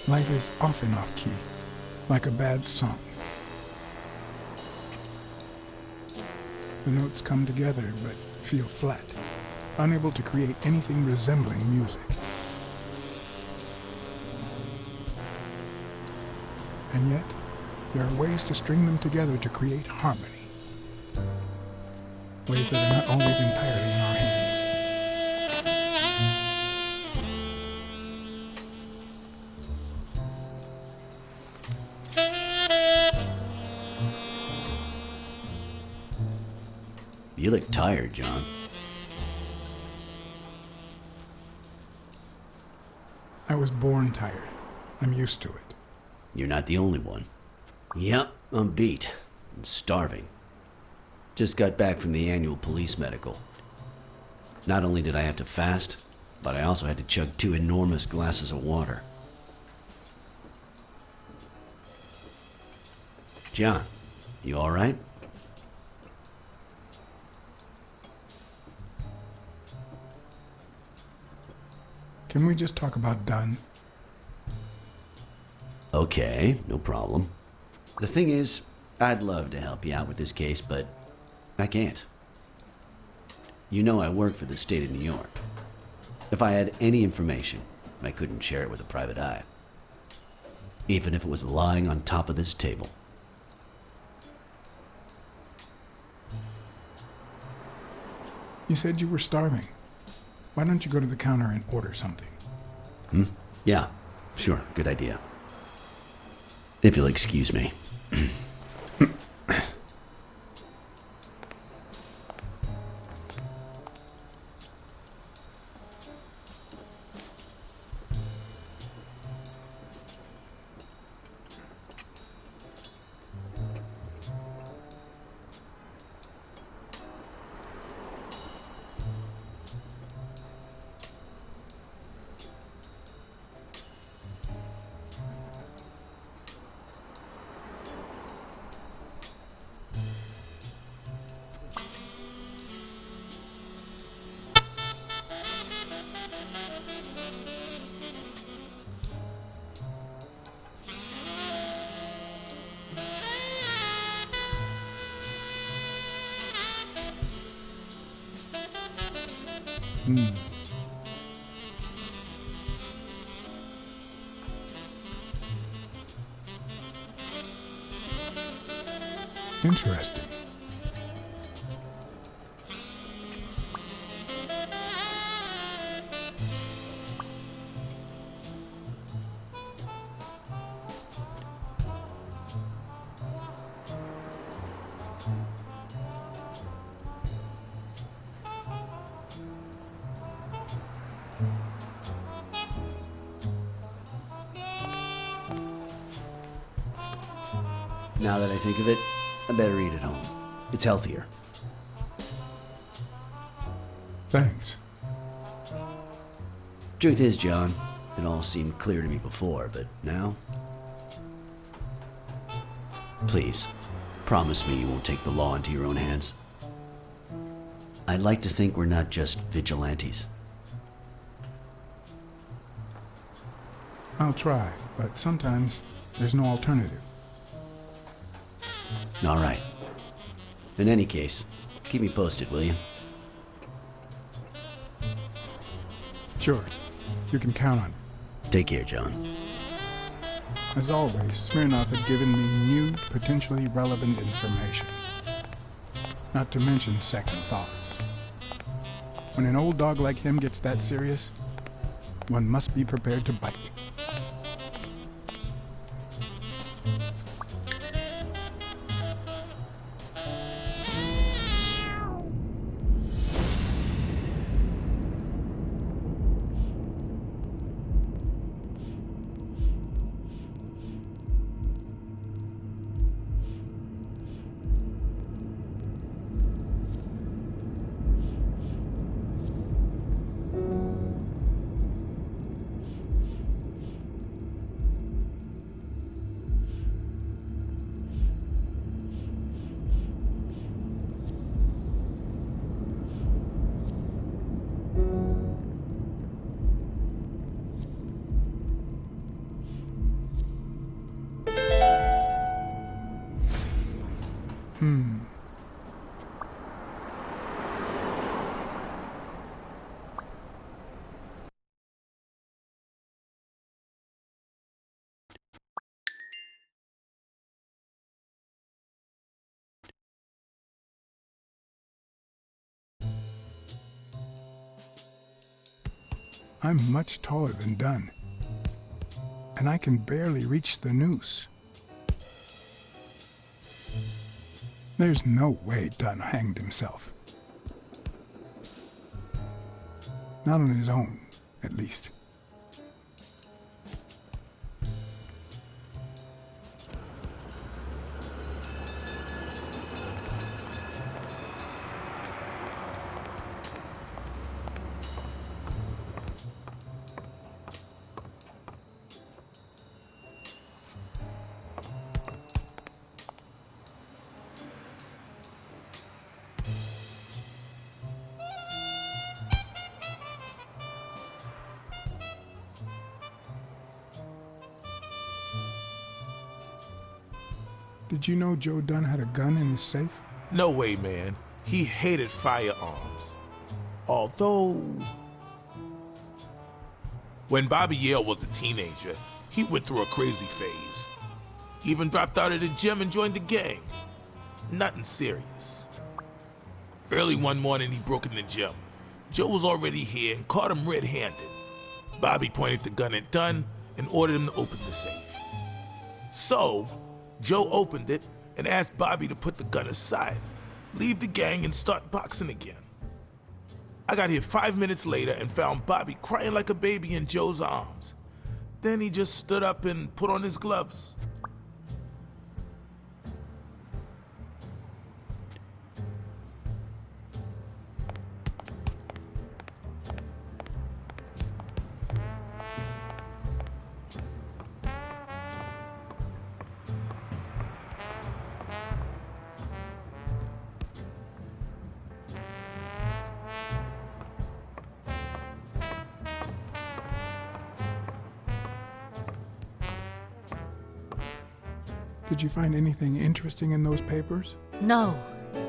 Life is often off-key, like a bad song. The notes come together but feel flat, unable to create anything resembling music. And yet, there are ways to string them together to create harmony. Ways that are not always entirely in our hands. You look tired, John. I was born tired. I'm used to it. You're not the only one. Yep, I'm beat. I'm starving. Just got back from the annual police medical. Not only did I have to fast, but I also had to chug 2 enormous glasses of water. John, you alright? Can we just talk about Dunn? Okay, no problem. The thing is, I'd love to help you out with this case, but I can't. You know I work for the state of New York. If I had any information, I couldn't share it with a private eye. Even if it was lying on top of this table. You said you were starving. Why don't you go to the counter and order something? Yeah, sure, good idea. If you'll excuse me. Interesting. Now that I think of it, I better eat at home. It's healthier. Thanks. Truth is, John, it all seemed clear to me before, but now... Please, promise me you won't take the law into your own hands. I'd like to think we're not just vigilantes. I'll try, but sometimes there's no alternative. All right. In any case, keep me posted, will you? Sure, you can count on it. Take care, John. As always, Smirnoff had given me new, potentially relevant information. Not to mention second thoughts. When an old dog like him gets that serious, one must be prepared to bite. I'm much taller than Dunn, and I can barely reach the noose. There's no way Dunn hanged himself. Not on his own, at least. Did you know Joe Dunn had a gun in his safe? No way, man. He hated firearms. Although, when Bobby Yale was a teenager, he went through a crazy phase. Even dropped out of the gym and joined the gang. Nothing serious. Early one morning, he broke in the gym. Joe was already here and caught him red-handed. Bobby pointed the gun at Dunn and ordered him to open the safe. So, Joe opened it and asked Bobby to put the gun aside, leave the gang and start boxing again. I got here 5 minutes later and found Bobby crying like a baby in Joe's arms. Then he just stood up and put on his gloves. Did you find anything interesting in those papers? No.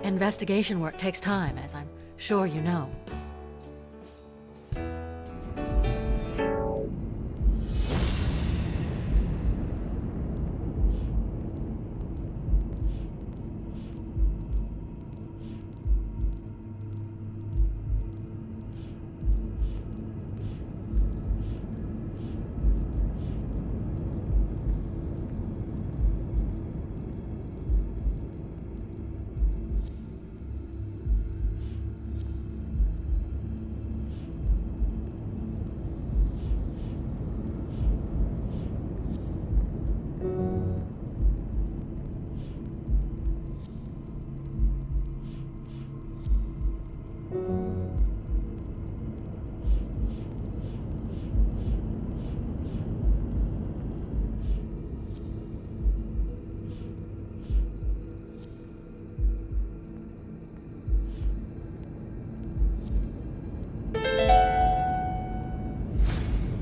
Investigation work takes time, as I'm sure you know.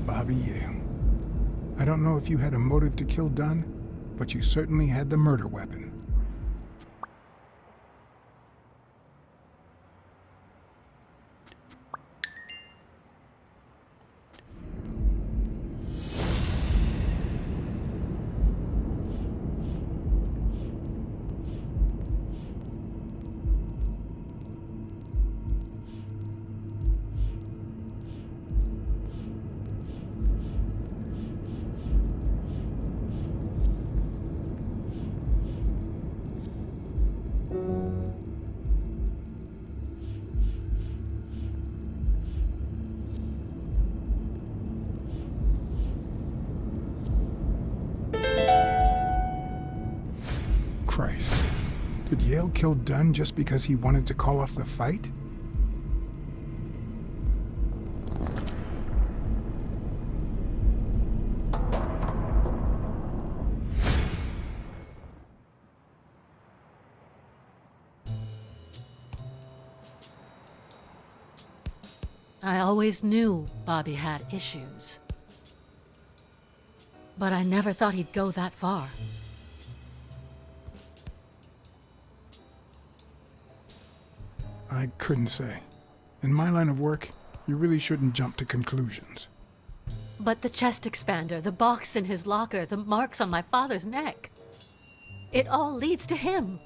Bobby Yale. I don't know if you had a motive to kill Dunn, but you certainly had the murder weapon. Christ. Did Yale kill Dunn just because he wanted to call off the fight? I always knew Bobby had issues. But I never thought he'd go that far. I couldn't say. In my line of work, you really shouldn't jump to conclusions. But the chest expander, the box in his locker, the marks on my father's neck. It all leads to him.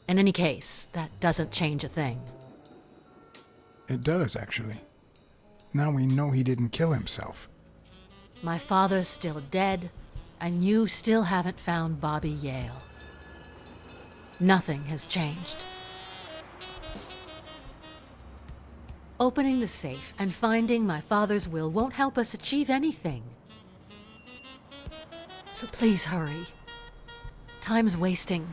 In any case, that doesn't change a thing. It does, actually. Now we know he didn't kill himself. My father's still dead, and you still haven't found Bobby Yale. Nothing has changed. Opening the safe and finding my father's will won't help us achieve anything. So please hurry. Time's wasting.